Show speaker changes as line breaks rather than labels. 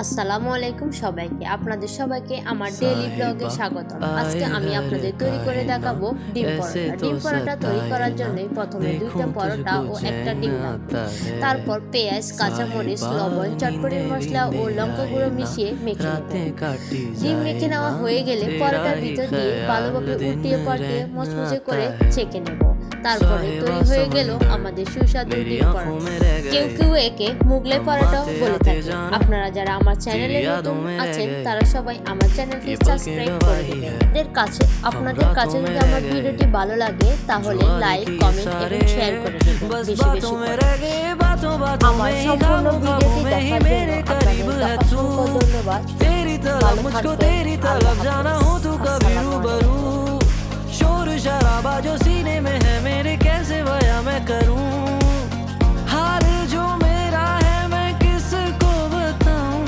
আসসালামু আলাইকুম সবাইকে, আপনাদের সবাইকে আমার ডেইলি ব্লগে স্বাগতম। আজকে আমি আপনাদের তৈরি করে দেখাবো ডিম পরোটা। ডিম পরোটা তৈরি করার জন্য প্রথমে 2টা পরোটা ও একটা ডিম লাগবে। তারপর পেঁয়াজ, কাঁচামরিচ, লবণ, চটপটি মশলা ও লঙ্কা গুঁড়ো মিশিয়ে মেখে নেব। ডিম মেখে নেওয়া হয়ে গেলে পরোটার ভিতর দিয়ে ভালোভাবে উল্টিয়ে পাল্টিয়ে মচমচে করে ছেঁকে নেব। তারপরে তৈরি হয়ে গেল আমাদের সুস্বাদু ডিম পরোটা। কেউ কেউ একে মুগলাই পরোটাও বলে থাকে। আপনারা যারা আমার চ্যানেলে নতুন আছেন তারা সবাই আমার চ্যানেলটি সাবস্ক্রাইব করে দেবেন। আপনাদের কাছে যদি আমার ভিডিওটি ভালো লাগে তাহলে লাইক, কমেন্ট এবং শেয়ার করে দেবেন বেশি বেশি করে। আমার সম্পূর্ণ ভিডিওটি দেখার জন্য আপনাদের অসংখ্য ধন্যবাদ। ভালো থাকবেন।
शोर शराबा जो सीने में है मेरे, कैसे बयां मैं करूं। हाल जो मेरा है मैं किसको बताऊं।